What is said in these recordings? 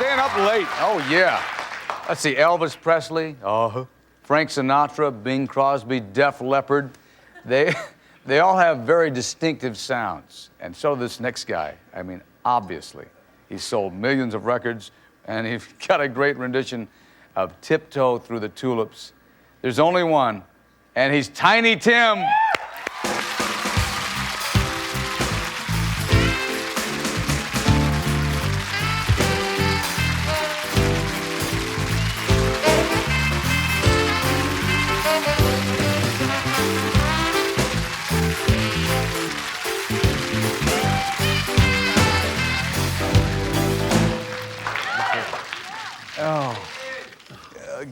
staying up late. Oh, yeah. Let's see, Elvis Presley, Frank Sinatra, Bing Crosby, Def Leppard. They all have very distinctive sounds. And so this next guy, I mean, obviously, he's sold millions of records, and he's got a great rendition of Tiptoe Through the Tulips. There's only one, and he's Tiny Tim.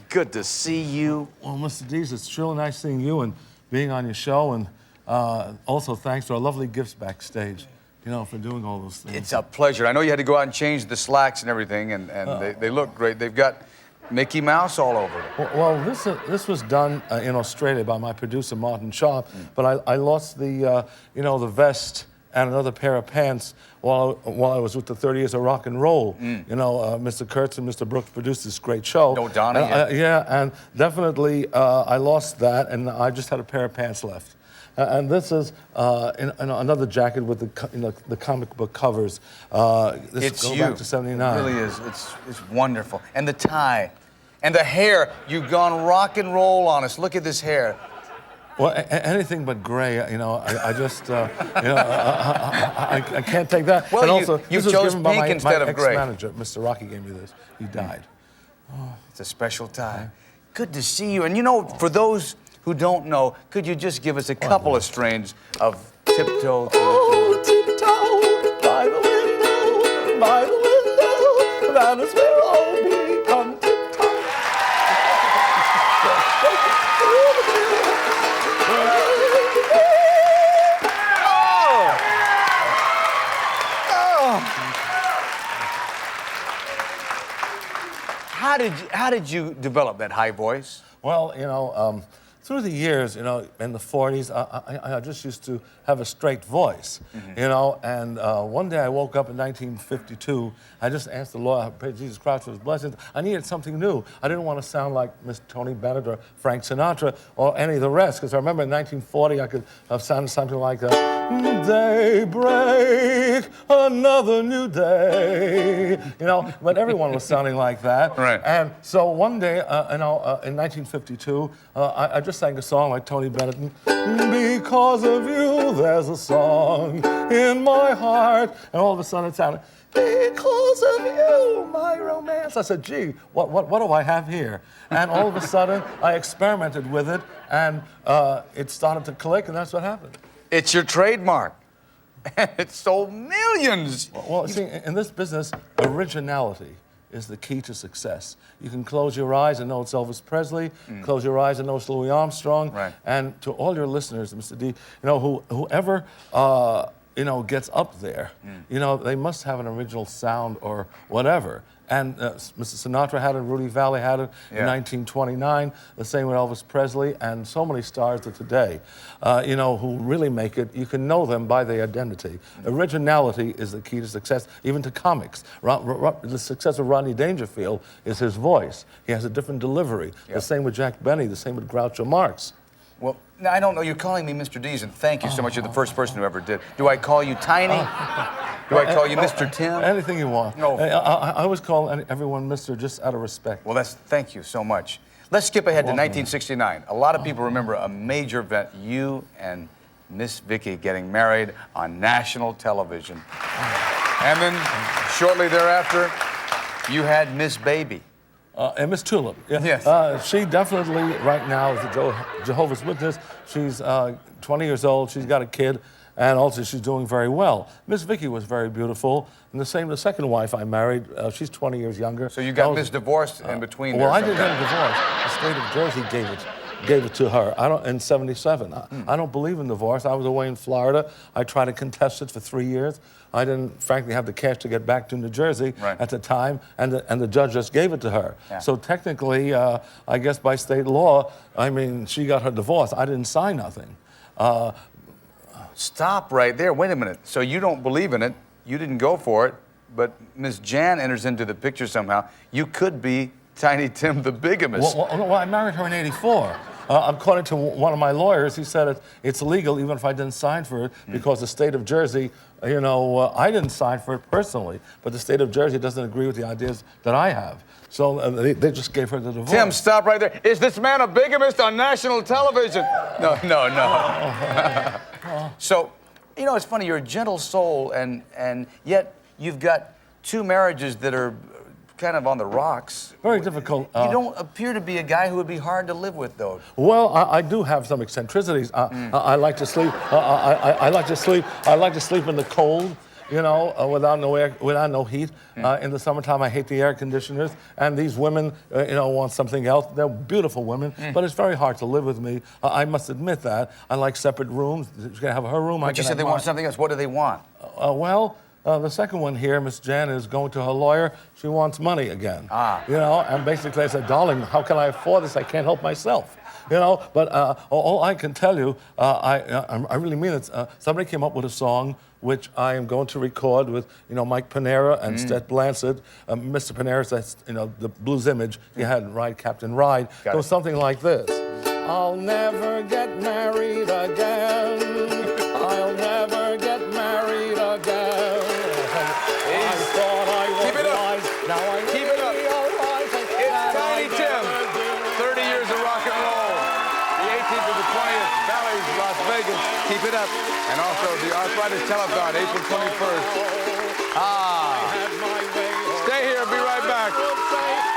Good to see you. Well, Mr. Dees, it's really nice seeing you and being on your show, and also thanks to our lovely gifts backstage, you know, for doing all those things. It's a pleasure. I know you had to go out and change the slacks and everything, and they look great. They've got Mickey Mouse all over them. Well, this was done in Australia by my producer, Martin Sharp, but I lost the, you know, the vest and another pair of pants while I was with the 30 Years of Rock and Roll. You know, Mr. Kurtz and Mr. Brooks produced this great show. No, Donnie. Yeah, and definitely I lost that, and I just had a pair of pants left. And this is in another jacket with the comic book covers. This goes back to '79. It really is. It's wonderful. And the tie, and the hair. You've gone rock and roll on us. Look at this hair. Well, anything but gray, you know. I just, you know, I can't take that. Well, and also, you this chose was given by pink my instead of gray. ex-manager, Mr. Rocky, gave me this. He died. Oh, it's a special tie. Good to see you. And you know, for those who don't know, could you just give us a couple of strains of Tiptoe? Oh, tiptoe by the window, that is where all become tiptoe. How did you develop that high voice? Well, you know, through the years, you know, in the 40s, I just used to have a straight voice, you know, and one day I woke up in 1952, I just asked the Lord, I prayed Jesus Christ for his blessings, I needed something new. I didn't want to sound like Miss Tony Bennett or Frank Sinatra or any of the rest, because I remember in 1940 I could have sounded something like daybreak, another new day, you know, but everyone was sounding like that. Right. And so one day, you know, in 1952, I just sang a song like Tony Bennett, because of you, there's a song in my heart, and all of a sudden it sounded, because of you, my romance. I said, gee, what do I have here? And all of a sudden, I experimented with it, and it started to click, and that's what happened. It's your trademark. It sold millions. Well, see, in this business, originality is the key to success. You can close your eyes and know it's Elvis Presley, close your eyes and know it's Louis Armstrong. Right. And to all your listeners, Mr. D, you know, whoever, you know, gets up there, you know, they must have an original sound or whatever. And Mr. Sinatra had it, Rudy Valley had it in 1929, the same with Elvis Presley, and so many stars of today, you know, who really make it. You can know them by their identity. Originality is the key to success, even to comics. The success of Rodney Dangerfield is his voice. He has a different delivery. The same with Jack Benny, the same with Groucho Marx. Well, I don't know. You're calling me Mr. Dees, and thank you so much. You're the first person who ever did. Do I call you Tiny? Do I call you Mr. Tim? Anything you want. No. I always call everyone Mr. just out of respect. Well, thank you so much. Let's skip ahead to 1969. A lot of people remember a major event, you and Miss Vicky getting married on national television. And then shortly thereafter, you had Miss Baby. And Miss Tulip. Yeah. Yes. She definitely, right now, is a Jehovah's Witness. She's 20 years old. She's got a kid. And also, she's doing very well. Miss Vicky was very beautiful. And the same, the second wife I married, she's 20 years younger. So you got Miss Divorced in between there. Well, I didn't get a divorce. The state of Jersey gave it to her. in '77. I don't believe in divorce. I was away in Florida. I tried to contest it for 3 years. I didn't, frankly, have the cash to get back to New Jersey at the time, and the judge just gave it to her. Yeah. So technically, I guess by state law, I mean, she got her divorce. I didn't sign nothing. Stop right there. Wait a minute. So you don't believe in it. You didn't go for it. but Miss Jan enters into the picture somehow. You could be Tiny Tim the bigamist. Well, I married her in '84. According to one of my lawyers, he said it's illegal even if I didn't sign for it because the state of Jersey, I didn't sign for it personally, but the state of Jersey doesn't agree with the ideas that I have. So they just gave her the divorce. Tim, stop right there. Is this man a bigamist on national television? No. So, it's funny, you're a gentle soul, and yet you've got two marriages that are kind of on the rocks. Very difficult. You don't appear to be a guy who would be hard to live with, though. Well, I do have some eccentricities. I like to sleep. I like to sleep. I like to sleep in the cold. Without no heat. In the summertime, I hate the air conditioners. And these women, want something else. They're beautiful women, but it's very hard to live with me. I must admit that. I like separate rooms. She's gonna have her room. But you said they want something else. What do they want? The second one here, Miss Jan, is going to her lawyer. She wants money again. And basically I said, darling, how can I afford this? I can't help myself. But all I can tell you, I really mean it. Somebody came up with a song which I am going to record with, Mike Panera and Stet Blansett. Mr. Panera, that's, the Blues Image. He had Ride, Captain Ride. It was something like this. I'll never get married again. I'll never get married again. I thought I was wise. Now I Keep it up. realize It's Tiny Tim. 30 years of rock and roll. The 18th to the 20th, Bally's, Las Vegas. Keep it up. And also the Arthritis Telethon, April 21st. Stay here. Be right back.